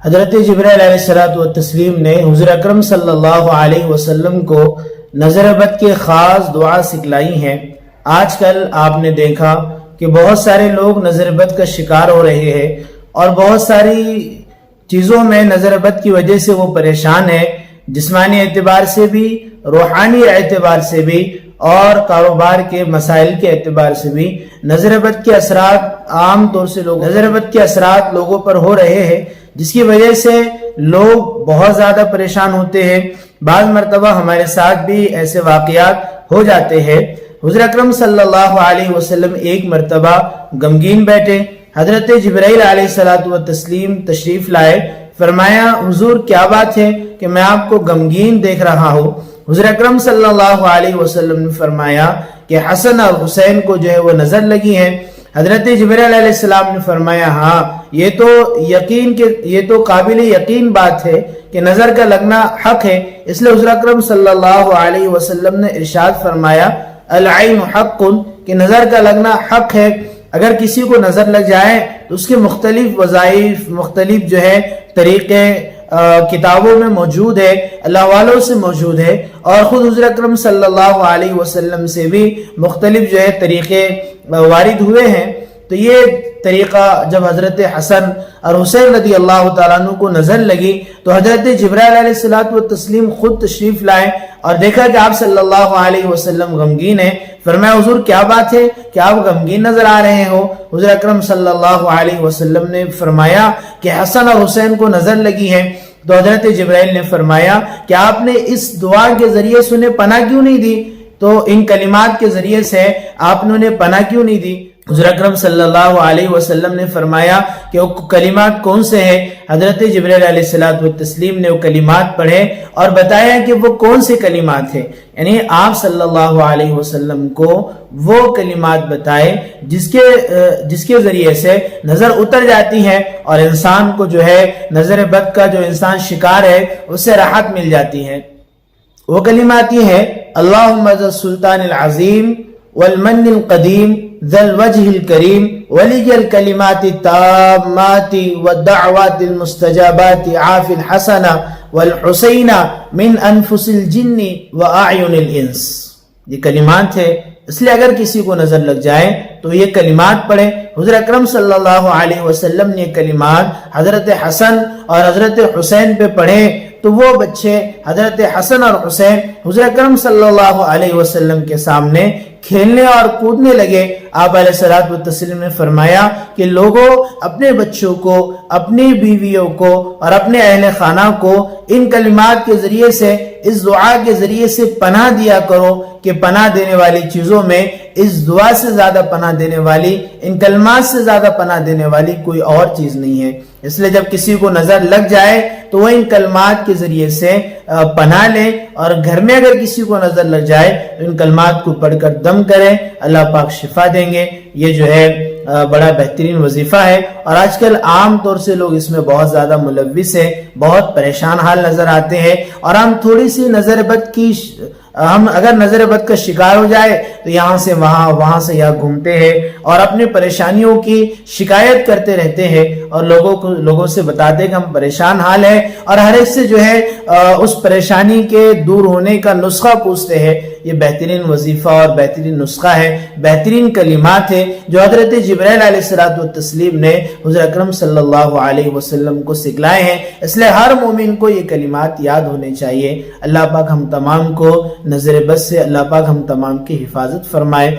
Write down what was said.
حضرت جبرائیل علیہ الصلوۃ والتسلیم نے حضور اکرم صلی اللہ علیہ وسلم کو نظر بد کی خاص دعا سکھلائی ہیں۔ آج کل آپ نے دیکھا کہ بہت سارے لوگ نظر بد کا شکار ہو رہے ہیں اور بہت ساری چیزوں میں نظر بد کی وجہ سے وہ پریشان ہے، جسمانی اعتبار سے بھی، روحانی اعتبار سے بھی اور کاروبار کے مسائل کے اعتبار سے بھی نظر بد کے اثرات عام طور سے نظر بد کے اثرات لوگوں پر ہو رہے ہیں، جس کی وجہ سے لوگ بہت زیادہ پریشان ہوتے ہیں۔ بعض مرتبہ ہمارے ساتھ بھی ایسے واقعات ہو جاتے ہیں۔ حضور اکرم صلی اللہ علیہ وسلم ایک مرتبہ غمگین بیٹھے، حضرت جبرائیل علیہ الصلوۃ والتسلیم تشریف لائے، فرمایا حضور کیا بات ہے کہ میں آپ کو غمگین دیکھ رہا ہوں؟ حضور اکرم صلی اللہ علیہ وسلم نے فرمایا کہ حسن اور حسین کو جو ہے وہ نظر لگی ہیں۔ حضرت جبرائیل علیہ السلام نے فرمایا ہاں یہ تو قابل یقین بات ہے کہ نظر کا لگنا حق ہے، اس لیے حضور اکرم صلی اللہ علیہ وسلم نے ارشاد فرمایا العین حق، کہ نظر کا لگنا حق ہے۔ اگر کسی کو نظر لگ جائے تو اس کے مختلف وظائف، مختلف جو ہے طریقے کتابوں میں موجود ہے، اللہ والوں سے موجود ہے، اور خود حضور اکرم صلی اللہ علیہ وسلم سے بھی مختلف جو ہے طریقے وارد ہوئے ہیں۔ تو یہ طریقہ جب حضرت حسن اور حسین رضی اللہ تعالیٰ عنہ کو نظر لگی تو حضرت جبرائیل علیہ الصلوۃ والتسلیم خود تشریف لائے اور دیکھا کہ آپ صلی اللہ علیہ وسلم غمگین ہیں۔ فرمایا حضور کیا بات ہے کہ آپ غمگین نظر آ رہے ہو؟ حضور اکرم صلی اللہ علیہ وسلم نے فرمایا کہ حسن اور حسین کو نظر لگی ہے۔ تو حضرت جبرائیل نے فرمایا کہ آپ نے اس دعا کے ذریعے سے انہیں پناہ کیوں نہیں دی؟ تو ان کلمات کے ذریعے سے آپ نے انہیں پناہ کیوں نہیں دی؟ حضور اکرم صلی اللہ علیہ وسلم نے فرمایا کہ وہ کلمات کون سے ہیں؟ حضرت جبرائیل علیہ الصلوۃ والتسلیم نے وہ کلمات پڑھے اور بتایا کہ وہ کون سے کلمات ہیں، یعنی آپ صلی اللہ علیہ وسلم کو وہ کلمات بتائے جس کے ذریعے سے نظر اتر جاتی ہے اور انسان کو جو ہے نظر بد کا جو انسان شکار ہے اس سے راحت مل جاتی ہے۔ وہ کلمات یہ ہے اللہم ذا السلطان العظیم والمن القدیم ذا الوجہ الکریم ولی الکلمات التامات والدعوات المستجابات عاف الحسن والحسین من انفس الجن واعین الانس۔ یہ کلمات ہے، اس لیے اگر کسی کو نظر لگ جائے تو یہ کلمات پڑھے۔ حضور اکرم صلی اللہ علیہ وسلم نے یہ کلمات حضرت حسن اور حضرت حسین پہ پڑھے تو وہ بچے حضرت حسن اور حسین حضور اکرم صلی اللہ علیہ وسلم کے سامنے کھیلنے اور کودنے لگے۔ آپ علیہ الصلوۃ والتسلیم نے فرمایا کہ لوگوں اپنے بچوں کو، اپنی بیویوں کو اور اپنے اہل خانہ کو ان کلمات کے ذریعے سے، اس دعا کے ذریعے سے پناہ دیا کرو کہ پناہ دینے والی چیزوں میں اس دعا سے زیادہ پناہ دینے والی، ان کلمات سے زیادہ پناہ دینے والی کوئی اور چیز نہیں ہے۔ اس لیے جب کسی کو نظر لگ جائے تو وہ ان کلمات کے ذریعے سے پناہ لے، اور گھر میں اگر کسی کو نظر لگ جائے تو ان کلمات کو پڑھ کر دم کرے، اللہ پاک شفا دیں گے۔ یہ جو ہے بڑا بہترین وظیفہ ہے، اور آج کل عام طور سے لوگ اس میں بہت زیادہ ملوث ہیں، بہت پریشان حال نظر آتے ہیں، اور ہم تھوڑی سی نظر بد کی اگر نظر بد کا شکار ہو جائے تو یہاں سے وہاں سے یہاں گھومتے ہیں اور اپنی پریشانیوں کی شکایت کرتے رہتے ہیں، اور لوگوں سے بتاتے ہیں کہ ہم پریشان حال ہیں، اور ہر ایک سے جو ہے اس پریشانی کے دور ہونے کا نسخہ پوچھتے ہیں۔ یہ بہترین وظیفہ اور بہترین نسخہ ہے، بہترین کلمات ہے جو حضرت جبرائیل علیہ الصلوۃ والتسلیم نے حضور اکرم صلی اللہ علیہ وسلم کو سکھلائے ہیں۔ اس لیے ہر مومن کو یہ کلمات یاد ہونے چاہیے۔ اللہ پاک ہم تمام کو نظر بد سے، اللہ پاک ہم تمام کی حفاظت فرمائے۔